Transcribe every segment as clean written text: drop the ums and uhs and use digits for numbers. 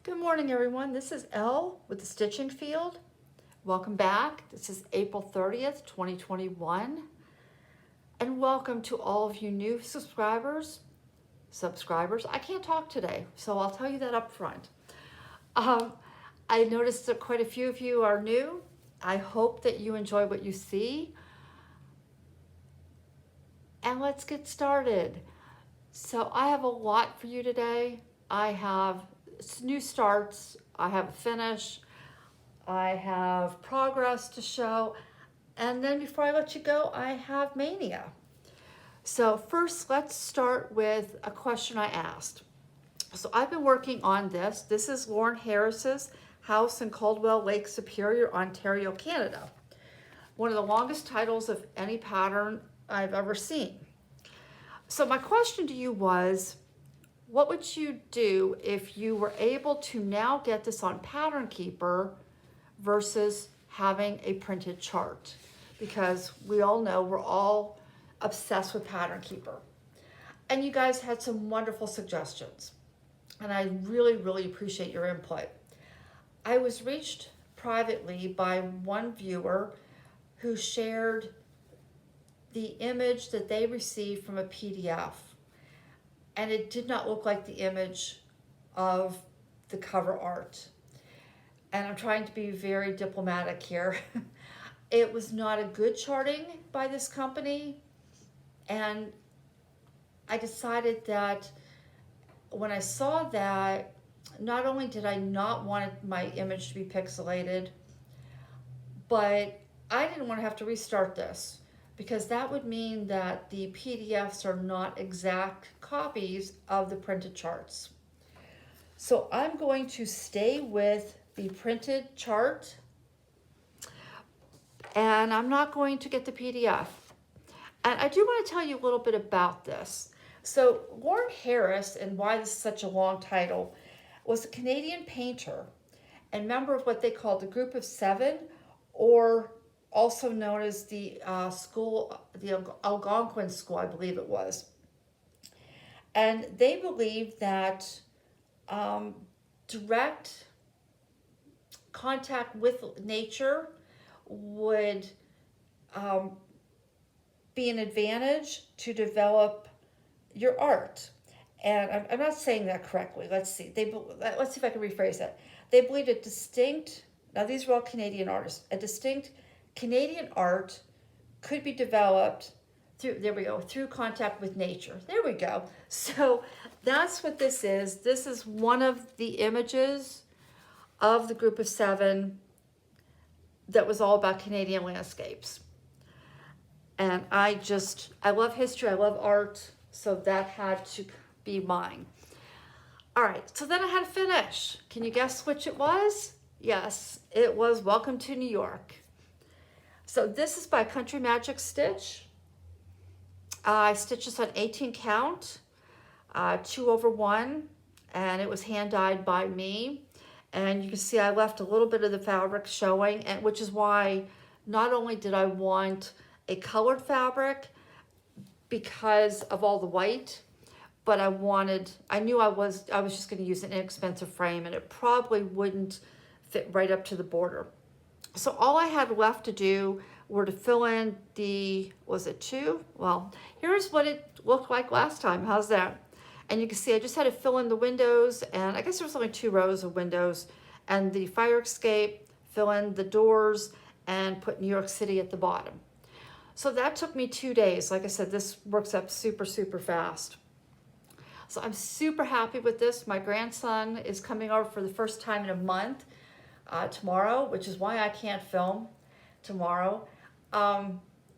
Good morning, everyone. This is Elle with the Stitching Field. Welcome back. This is April 30th, 2021. And welcome to all of you new subscribers. I can't talk today, so I'll tell you that up front. I noticed that quite a few of you are new. I hope that you enjoy what you see. And let's get started. So I have a lot for you today. I have new starts, I have a finish, I have progress to show, and then before I let you go, I have Mania. So first, let's start with a question I asked. So I've been working on this. This is Lawren Harris's house in Caldwell, Lake Superior, Ontario, Canada. One of the longest titles of any pattern I've ever seen. So my question to you was, what would you do if you were able to now get this on Pattern Keeper versus having a printed chart? Because we all know we're all obsessed with Pattern Keeper. And you guys had some wonderful suggestions. And I really, really appreciate your input. I was reached privately by one viewer who shared the image that they received from a PDF. And it did not look like the image of the cover art. And I'm trying to be very diplomatic here. It was not a good charting by this company. And I decided that when I saw that, not only did I not want my image to be pixelated, but I didn't want to have to restart this, because that would mean that the PDFs are not exact copies of the printed charts. So I'm going to stay with the printed chart, and I'm not going to get the PDF. And I do want to tell you a little bit about this. So Lawren Harris, and why this is such a long title, was a Canadian painter and member of what they called the Group of Seven, or also known as the school, the Algonquin School, I believe it was. And they believed that direct contact with nature would be an advantage to develop your art. And I'm not saying that correctly. Let's see. Let's see if I can rephrase that. They believed a distinct, now these were all Canadian artists, a distinct Canadian art could be developed through, there we go, through contact with nature. There we go. So that's what this is. This is one of the images of the Group of Seven that was all about Canadian landscapes. And I love history, I love art, so that had to be mine. All right, so then I had to finish. Can you guess which it was? Yes, it was Welcome to New York. So this is by CountryMagicStitch. I stitched this on 18 count, 2/1, and it was hand dyed by me. And you can see I left a little bit of the fabric showing, and which is why not only did I want a colored fabric because of all the white, but I knew I was just going to use an inexpensive frame, and it probably wouldn't fit right up to the border. So all I had left to do were to fill in was it two? Well, here's what it looked like last time. How's that? And you can see I just had to fill in the windows, and I guess there was only 2 rows of windows, and the fire escape, fill in the doors, and put New York City at the bottom. So that took me 2 days. Like I said, this works up super, super fast. So I'm super happy with this. My grandson is coming over for the first time in a month tomorrow, which is why I can't film tomorrow.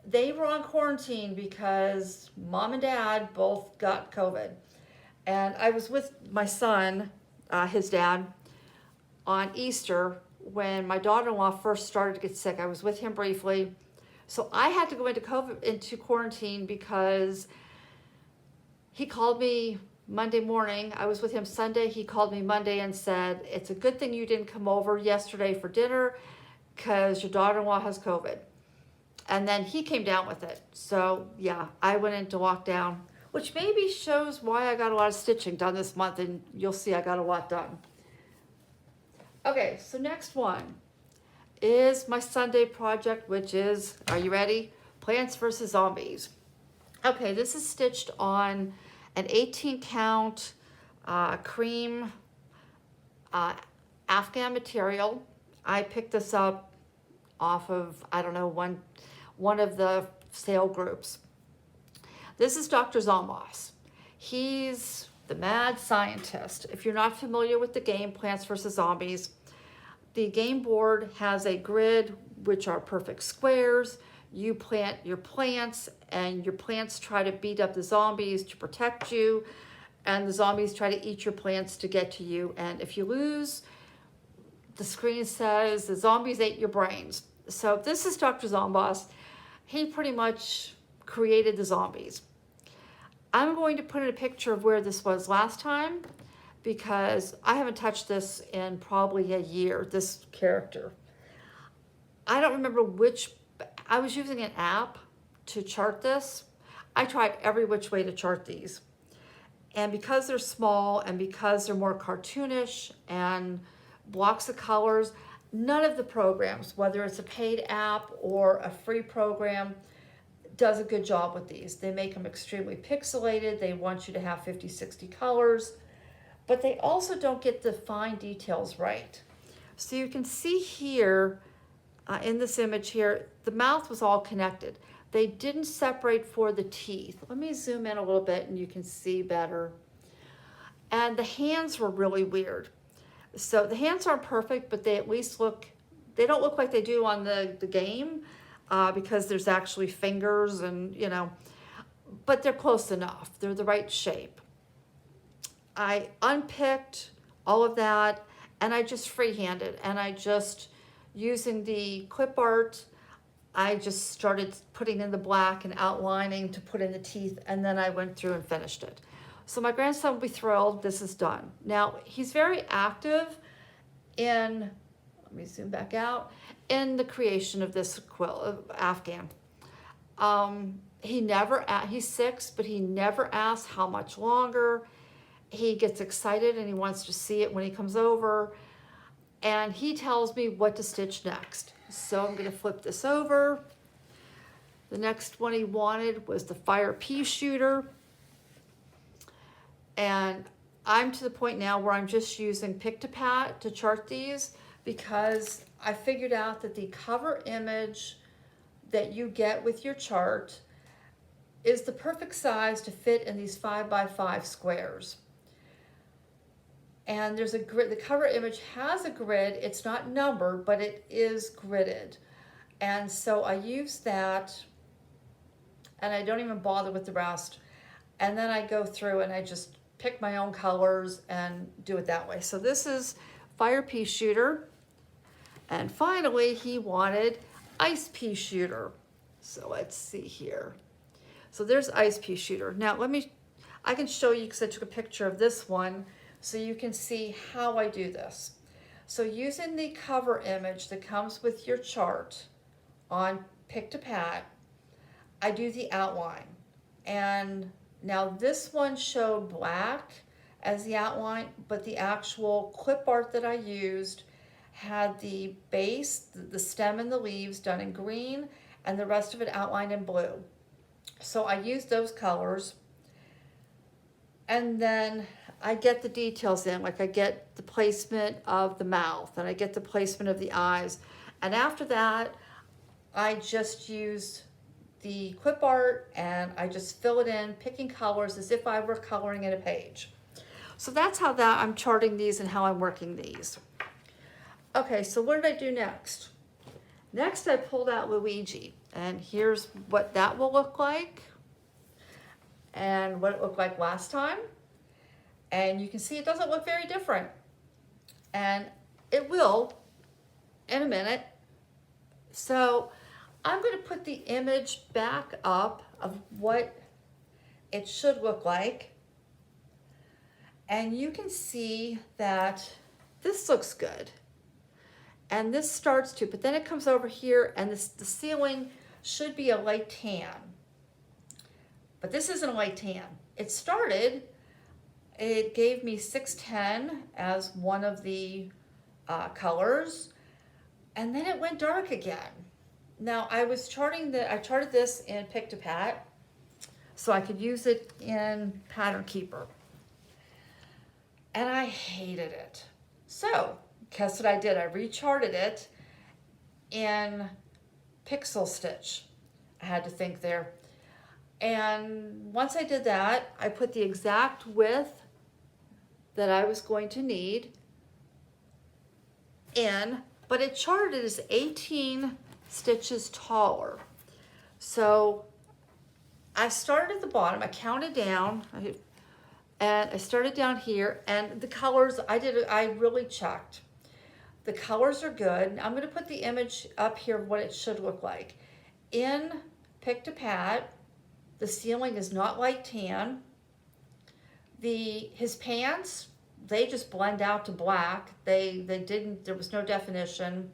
They were on quarantine because mom and dad both got COVID. And I was with my son, his dad, on Easter when my daughter-in-law first started to get sick. I was with him briefly. So I had to go into quarantine because he called me Monday morning. I was with him Sunday. He called me Monday and said, it's a good thing you didn't come over yesterday for dinner because your daughter-in-law has COVID. And then he came down with it. So yeah, I went into lockdown, which maybe shows why I got a lot of stitching done this month, and you'll see I got a lot done. Okay, so next one is my Sunday project, which is, are you ready? Plants vs. Zombies. Okay, this is stitched on an 18 count cream Afghan material. I picked this up off of, I don't know, one of the sale groups. This is Dr. Zomboss. He's the mad scientist. If you're not familiar with the game Plants vs. Zombies, the game board has a grid which are perfect squares. You plant your plants and your plants try to beat up the zombies to protect you, and the zombies try to eat your plants to get to you. And if you lose, the screen says the zombies ate your brains. So this is Dr. Zomboss. He pretty much created the zombies. I'm going to put in a picture of where this was last time because I haven't touched this in probably a year, this character. I don't remember which, I was using an app to chart this. I tried every which way to chart these. And because they're small and because they're more cartoonish and blocks of colors, none of the programs, whether it's a paid app or a free program, does a good job with these. They make them extremely pixelated. They want you to have 50, 60 colors, but they also don't get the fine details right. So you can see here, in this image here, the mouth was all connected. They didn't separate for the teeth. Let me zoom in a little bit and you can see better. And the hands were really weird. So the hands aren't perfect, but they at least look, they don't look like they do on the game because there's actually fingers and, you know, but they're close enough. They're the right shape. I unpicked all of that and I just freehanded, and I just, using the clip art, I just started putting in the black and outlining to put in the teeth, and then I went through and finished it. So my grandson will be thrilled. This is done. Now, he's very active in, let me zoom back out, in the creation of this quilt, Afghan. He's 6, but he never asks how much longer. He gets excited and he wants to see it when he comes over. And he tells me what to stitch next. So I'm gonna flip this over. The next one he wanted was the fire pea shooter. And I'm to the point now where I'm just using Pick-to-Pat to chart these because I figured out that the cover image that you get with your chart is the perfect size to fit in these 5x5 squares. And there's a grid, the cover image has a grid. It's not numbered, but it is gridded. And so I use that and I don't even bother with the rest. And then I go through and I just pick my own colors and do it that way. So this is fire pea shooter. And finally, he wanted ice pea shooter. So let's see here. So there's ice pea shooter. Now I can show you because I took a picture of this one so you can see how I do this. So using the cover image that comes with your chart on Pick-to-Pat, I do the outline. And now this one showed black as the outline, but the actual clip art that I used had the base, the stem and the leaves done in green, and the rest of it outlined in blue. So I used those colors, and then I get the details in, like I get the placement of the mouth, and I get the placement of the eyes. And after that, I just use the clip art and I just fill it in, picking colors as if I were coloring in a page. So that's how I'm charting these and how I'm working these. Okay, so what did I do next? Next, I pulled out Luigi, and here's what that will look like and what it looked like last time. And you can see it doesn't look very different. And it will in a minute. So I'm going to put the image back up of what it should look like. And you can see that this looks good. And this starts to, but then it comes over here and the ceiling should be a light tan. But this isn't a light tan. It gave me 610 as one of the colors, and then it went dark again. Now I charted this in Pick-to-Pat so I could use it in Pattern Keeper, and I hated it. So guess what I did? I recharted it in Pixel Stitch. I had to think there. And once I did that, I put the exact width that I was going to need in, but it charted as 18 stitches taller. So I started at the bottom, I counted down, and I started down here, and the colors, I really checked. The colors are good. I'm gonna put the image up here of what it should look like. In Pick-to-Pat, the ceiling is not light tan. His pants, they just blend out to black. There was no definition.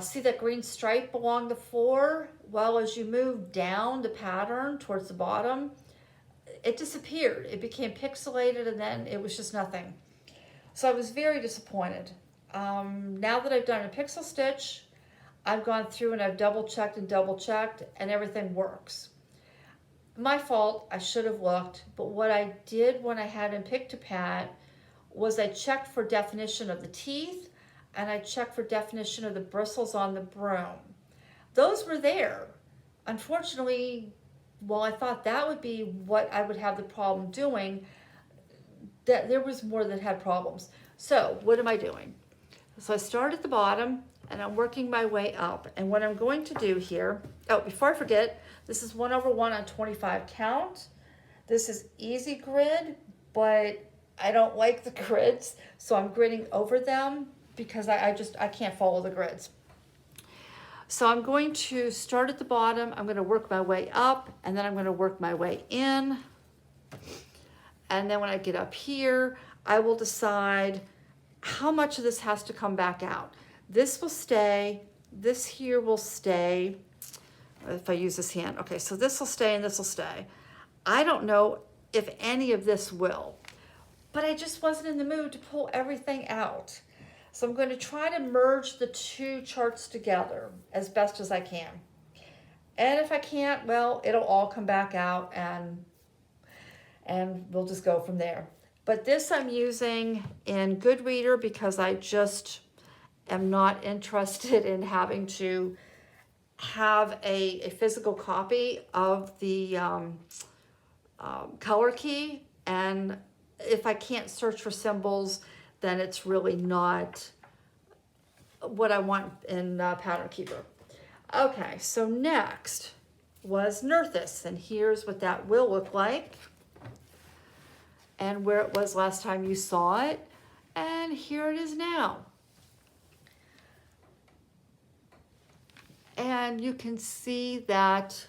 See that green stripe along the floor? Well, as you move down the pattern towards the bottom, it disappeared. It became pixelated, and then it was just nothing. So I was very disappointed. Now that I've done a pixel stitch, I've gone through and I've double checked, and everything works. My fault, I should have looked, but what I did when I had in Pick-to-Pat was I checked for definition of the teeth, and I checked for definition of the bristles on the broom. Those were there. Unfortunately, well, I thought that would be what I would have the problem doing, that there was more that had problems. So what am I doing? So I start at the bottom, and I'm working my way up. And what I'm going to do here, oh, before I forget, this is 1/1 on 25 count. This is easy grid, but I don't like the grids, so I'm gridding over them because I can't follow the grids. So I'm going to start at the bottom, I'm gonna work my way up, and then I'm gonna work my way in. And then when I get up here, I will decide how much of this has to come back out. This will stay, this here will stay. If I use this hand, okay, so this will stay and this will stay. I don't know if any of this will, but I just wasn't in the mood to pull everything out. So I'm going to try to merge the two charts together as best as I can. And if I can't, well, it'll all come back out, and we'll just go from there. But this I'm using in Goodreader because I just am not interested in having to have a physical copy of the color key, and if I can't search for symbols, then it's really not what I want in Pattern Keeper. Okay, so next was Nerthus, and here's what that will look like, and where it was last time you saw it, and here it is now. And you can see that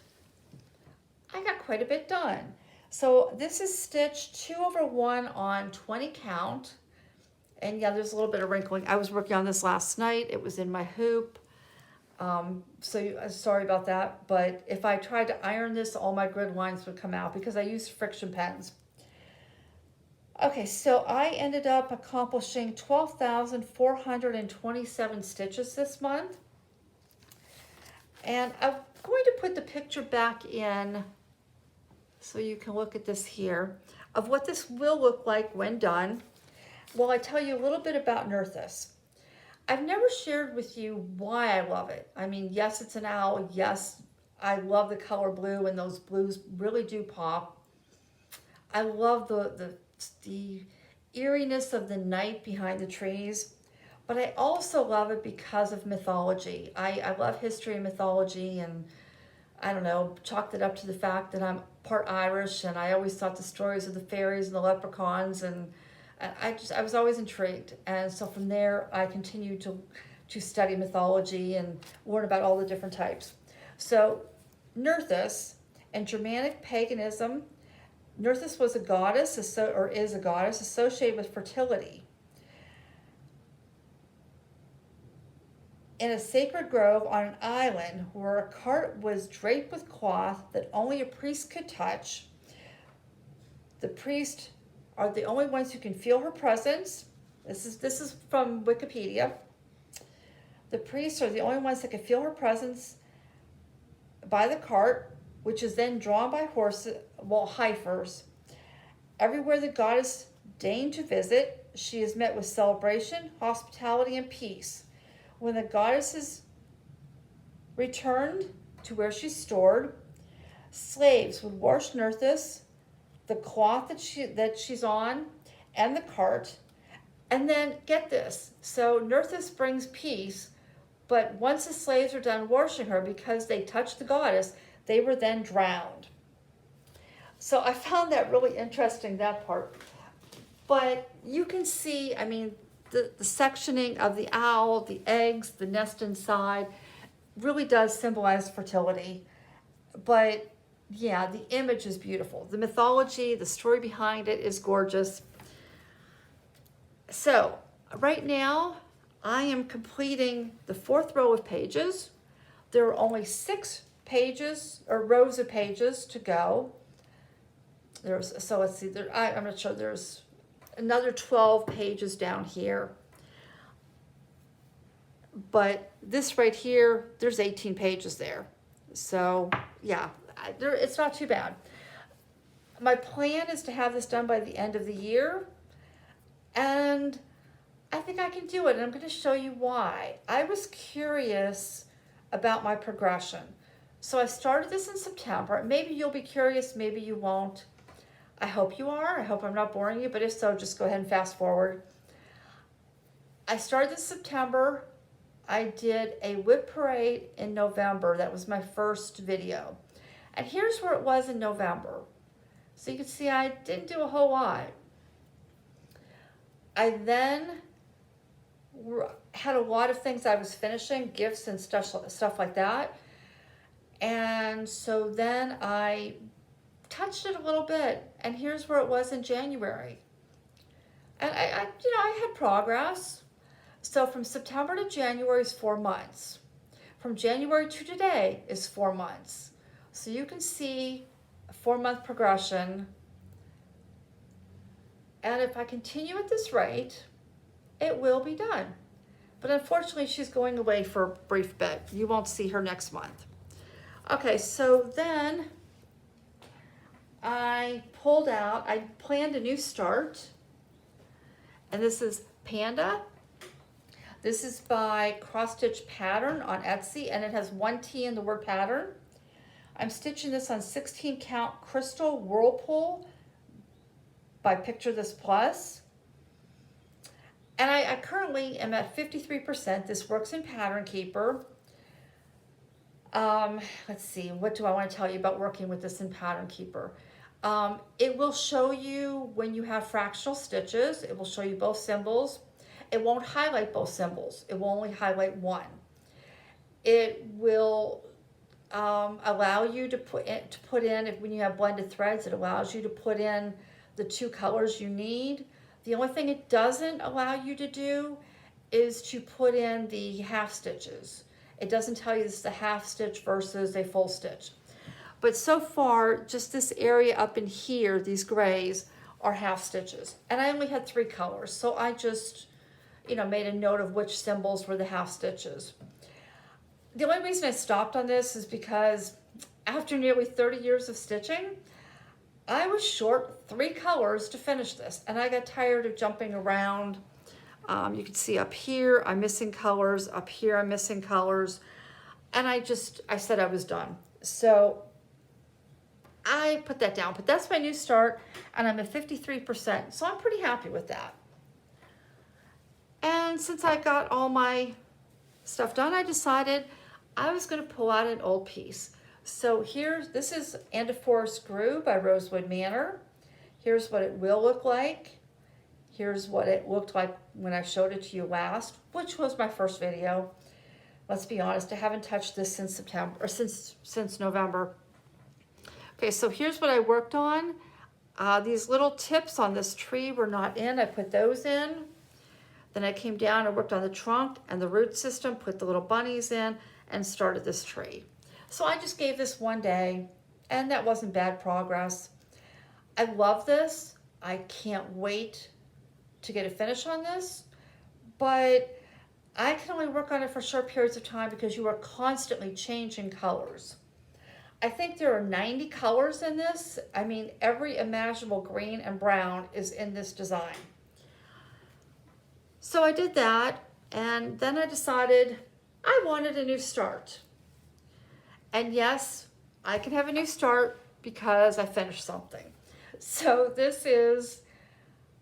I got quite a bit done. So this is stitch 2/1 on 20 count. And yeah, there's a little bit of wrinkling. I was working on this last night. It was in my hoop. Sorry about that. But if I tried to iron this, all my grid lines would come out because I used friction pens. Okay, so I ended up accomplishing 12,427 stitches this month. And I'm going to put the picture back in so you can look at this here of what this will look like when done. Well, I tell you a little bit about Nerthus. I've never shared with you why I love it. I mean, yes, it's an owl. Yes, I love the color blue, and those blues really do pop. I love the eeriness of the night behind the trees. But I also love it because of mythology. I love history and mythology, and I don't know, chalked it up to the fact that I'm part Irish, and I always thought the stories of the fairies and the leprechauns, and I was always intrigued. And so from there, I continued to study mythology and learn about all the different types. So Nerthus, in Germanic paganism, Nerthus was a goddess, or is a goddess, associated with fertility. In a sacred grove on an island where a cart was draped with cloth that only a priest could touch. The priests are the only ones who can feel her presence, This is from Wikipedia. The priests are the only ones that can feel her presence by the cart, which is then drawn by horses, well, heifers. Everywhere the goddess deigned to visit, she is met with celebration, hospitality, and peace. When the goddess is returned to where she's stored, slaves would wash Nerthus, the cloth that she's on, and the cart. And then, get this, so Nerthus brings peace, but once the slaves are done washing her, because they touched the goddess, they were then drowned. So I found that really interesting, that part. But you can see, I mean, the sectioning of the owl, the eggs, the nest inside, really does symbolize fertility. But yeah, the image is beautiful. The mythology, the story behind it is gorgeous. So right now, I am completing the 4th row of pages. There are only 6 pages or rows of pages to go. So let's see, I'm not sure, there's another 12 pages down here. But this right here, there's 18 pages there. So yeah, it's not too bad. My plan is to have this done by the end of the year. And I think I can do it, and I'm going to show you why. I was curious about my progression. So I started this in September. Maybe you'll be curious, maybe you won't. I hope you are. I hope I'm not boring you, but if so, just go ahead and fast forward. I started this September. I did a whip parade in November. That was my first video. And here's where it was in November. So you can see I didn't do a whole lot. I then had a lot of things I was finishing, gifts and stuff like that. And so then I touched it a little bit, and here's where it was in January. And I had progress. So from September to January is 4 months. From January to today is 4 months. So you can see a 4-month progression. And if I continue at this rate, it will be done. But unfortunately, she's going away for a brief bit. You won't see her next month. Okay, so then I planned a new start. And this is Panda. This is by CrossStitchPatern on Etsy, and it has 1 T in the word pattern. I'm stitching this on 16 count Crystal Whirlpool by Picture This Plus. And I currently am at 53%. This works in Pattern Keeper. Let's see, what do I want to tell you about working with this in Pattern Keeper? It will show you when you have fractional stitches. It will show you both symbols. It won't highlight both symbols. It will only highlight one. It will allow you to put in, when you have blended threads, it allows you to put in the 2 colors you need. The only thing it doesn't allow you to do is to put in the half stitches. It doesn't tell you this is a half stitch versus a full stitch. But so far, just this area up in here, these grays, are half stitches. And I only had 3 colors, so I just, made a note of which symbols were the half stitches. The only reason I stopped on this is because after nearly 30 years of stitching, I was short 3 colors to finish this, and I got tired of jumping around. You can see up here, I'm missing colors. Up here, I'm missing colors. And I said I was done. So I put that down, but that's my new start, and I'm at 53%. So I'm pretty happy with that. And since I got all my stuff done, I decided I was going to pull out an old piece. So this is And a Forest Grew by Rosewood Manor. Here's what it will look like. Here's what it looked like when I showed it to you last, which was my first video. Let's be honest, I haven't touched this since September, or since November. Okay, so here's what I worked on. These little tips on this tree were not in. I put those in. Then I came down and worked on the trunk and the root system, put the little bunnies in, and started this tree. So I just gave this 1 day, and that wasn't bad progress. I love this. I can't wait to get a finish on this, but I can only work on it for short periods of time because you are constantly changing colors. I think there are 90 colors in this. I mean, every imaginable green and brown is in this design. So I did that, and then I decided I wanted a new start. And yes, I can have a new start because I finished something. So this is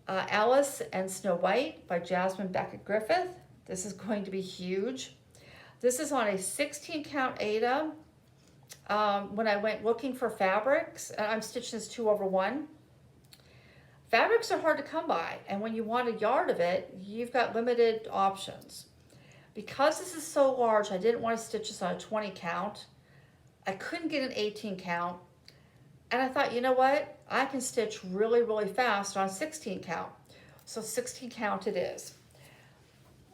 Alice and Snow White by Jasmine, Beckett, Griffith. This is going to be huge. This is on a 16 count Aida. When I went looking for fabrics, and I'm stitching this 2/1. Fabrics are hard to come by, and when you want a yard of it, you've got limited options. Because this is so large, I didn't want to stitch this on a 20 count. I couldn't get an 18 count, and I thought, you know what? I can stitch really, really fast on 16 count. So 16 count it is.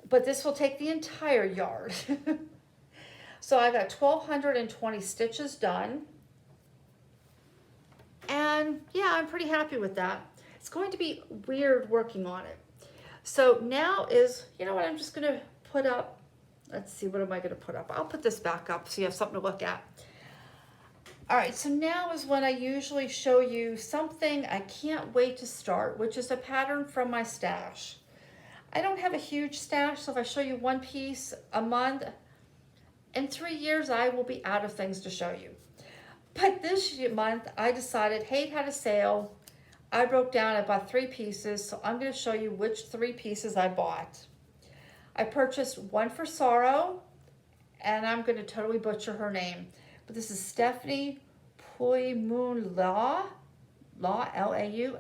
But this will take the entire yard. So I got 1,220 stitches done. And yeah, I'm pretty happy with that. It's going to be weird working on it. So now is, you know what, I'm just gonna put up, let's see, what am I gonna put up? I'll put this back up so you have something to look at. All right, so now is when I usually show you something I can't wait to start, which is a pattern from my stash. I don't have a huge stash, so if I show you one piece a month, in 3 years, I will be out of things to show you. But this month, I decided, hey, it had a sale. I broke down, I bought 3 pieces, so I'm gonna show you which 3 pieces I bought. I purchased one for Sorrow, and I'm gonna totally butcher her name. But this is Stephanie Puimun Law, L-A-U.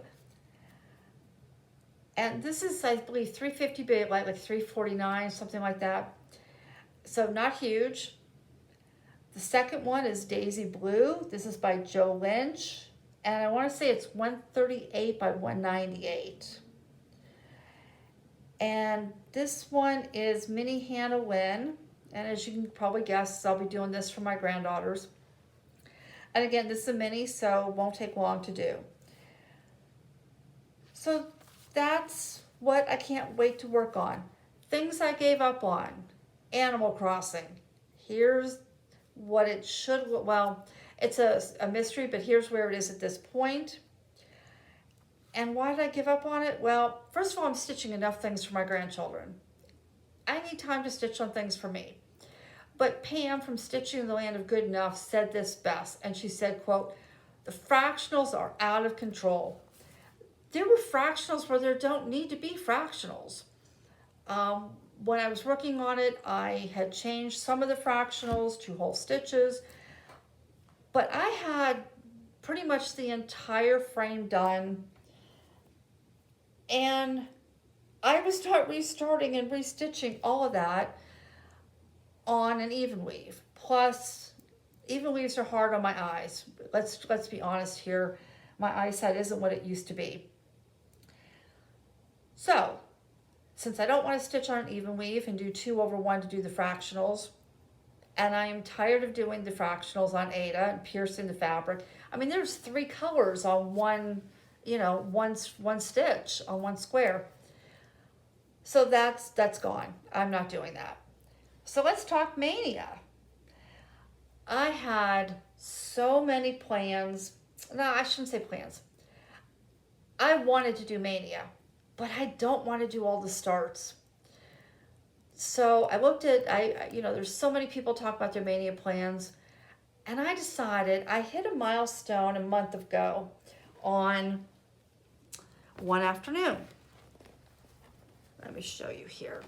And this is, I believe, 350 big, like 349, something like that. So not huge. The second one is Daisy Blue. This is by Joe Lynch. And I want to say it's 138 by 198. And this one is Mini Hannah Lynn. And as you can probably guess, I'll be doing this for my granddaughters. And again, this is a mini, so it won't take long to do. So that's what I can't wait to work on. Things I gave up on. Animal Crossing. Here's what it should, well, it's a mystery, but here's where it is at this point. And why did I give up on it? Well, first of all, I'm stitching enough things for my grandchildren. I need time to stitch on things for me. But Pam from Stitching in the Land of Good Enough said this best, and she said, quote, "The fractionals are out of control." There were fractionals where there don't need to be fractionals. When I was working on it, I had changed some of the fractionals to whole stitches, but I had pretty much the entire frame done, and I would start restarting and restitching all of that on an even weave. Plus, even weaves are hard on my eyes. Let's be honest here. My eyesight isn't what it used to be. So, since I don't want to stitch on an even weave and do 2/1 to do the fractionals, and I am tired of doing the fractionals on Aida and piercing the fabric. I mean, there's 3 colors on one, you know, one stitch on one square. So that's gone. I'm not doing that. So let's talk Mania. I had so many plans. No, I shouldn't say plans. I wanted to do Mania, but I don't want to do all the starts. So I looked at, you know, there's so many people talk about their Mania plans, and I decided, I hit a milestone a month ago on one afternoon. Let me show you here.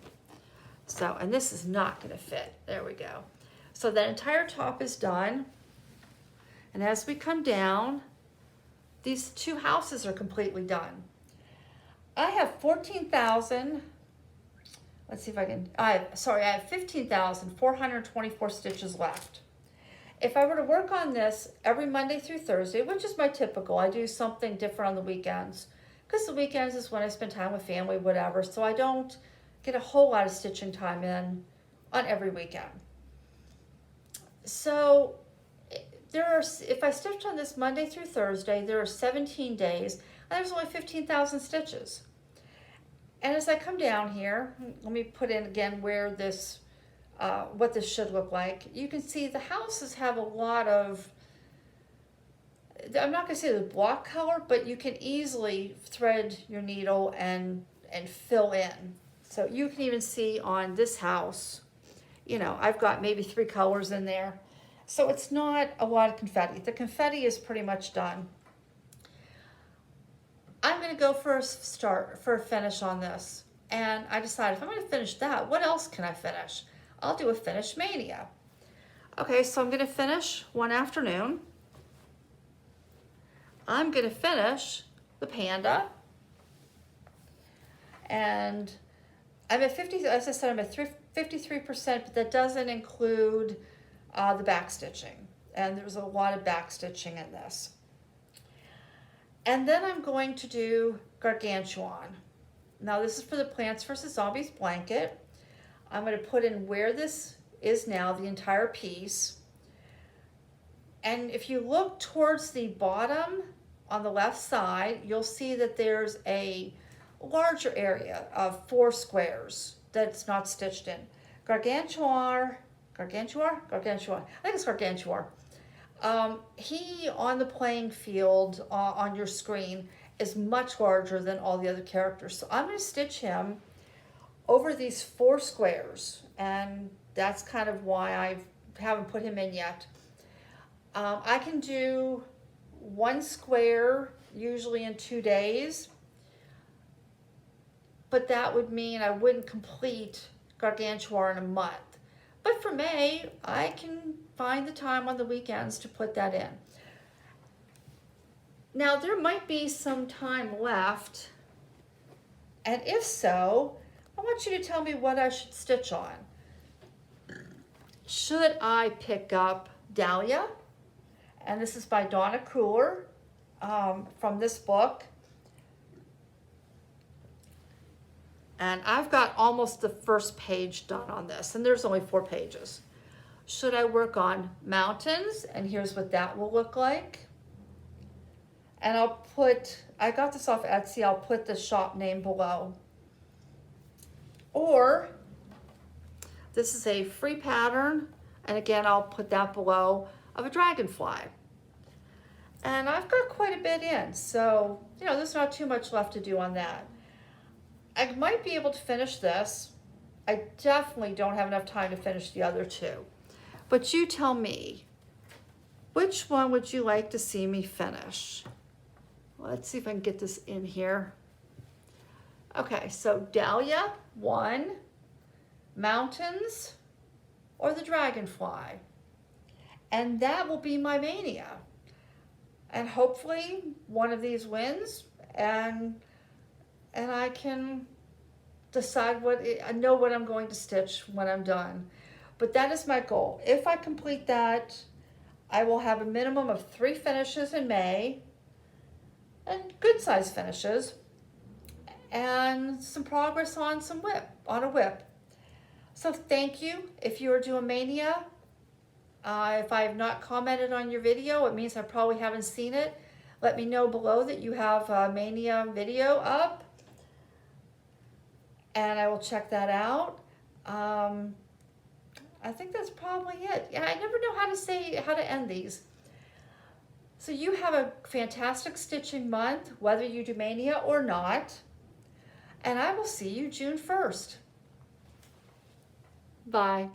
So, and this is not going to fit. There we go. So that entire top is done. And as we come down, these 2 houses are completely done. I have 14,000, let's see if I can, I have 15,424 stitches left. If I were to work on this every Monday through Thursday, which is my typical, I do something different on the weekends, because the weekends is when I spend time with family, whatever, so I don't get a whole lot of stitching time in on every weekend. So if I stitch on this Monday through Thursday, there are 17 days, and there's only 15,000 stitches. And as I come down here, let me put in again where this, what this should look like. You can see the houses have a lot of, I'm not gonna say the block color, but you can easily thread your needle and fill in. So you can even see on this house, you know, I've got maybe 3 colors in there. So it's not a lot of confetti. The confetti is pretty much done. I'm gonna go for a finish on this. And I decided if I'm gonna finish that, what else can I finish? I'll do a finish Mania. Okay, so I'm gonna finish one afternoon. I'm gonna finish the Panda. And I'm at 50, as I said, I'm at 53%, but that doesn't include the back stitching. And there's a lot of back stitching in this. And then I'm going to do Gargantuan. Now this is for the Plants vs. Zombies blanket. I'm going to put in where this is now, the entire piece. And if you look towards the bottom on the left side, you'll see that there's a larger area of 4 squares that's not stitched in. Gargantuar, I think it's Gargantuar. He on the playing field on your screen is much larger than all the other characters. So I'm going to stitch him over these 4 squares, and that's kind of why I haven't put him in yet. I can do 1 square usually in 2 days, but that would mean I wouldn't complete Gargantuar in a month. But for May, I can find the time on the weekends to put that in. Now there might be some time left, and if so, I want you to tell me what I should stitch on. Should I pick up Dahlia? And this is by Donna Kooler from this book. And I've got almost the first page done on this, and there's only 4 pages. Should I work on mountains? And here's what that will look like. And I got this off Etsy, I'll put the shop name below. Or, this is a free pattern, and again, I'll put that below, of a dragonfly. And I've got quite a bit in, so, you know, there's not too much left to do on that. I might be able to finish this. I definitely don't have enough time to finish the other 2. But you tell me, which one would you like to see me finish? Let's see if I can get this in here. Okay, so Dahlia, 1, mountains, or the dragonfly. And that will be my Mania. And hopefully one of these wins, and I can decide I know what I'm going to stitch when I'm done. But that is my goal. If I complete that, I will have a minimum of 3 finishes in May, and good size finishes, and some progress on a whip. So thank you. If you are doing Mania, if I have not commented on your video, it means I probably haven't seen it. Let me know below that you have a Mania video up, and I will check that out. I think that's probably it. Yeah, I never know how to end these. So you have a fantastic stitching month, whether you do Mania or not. And I will see you June 1st. Bye.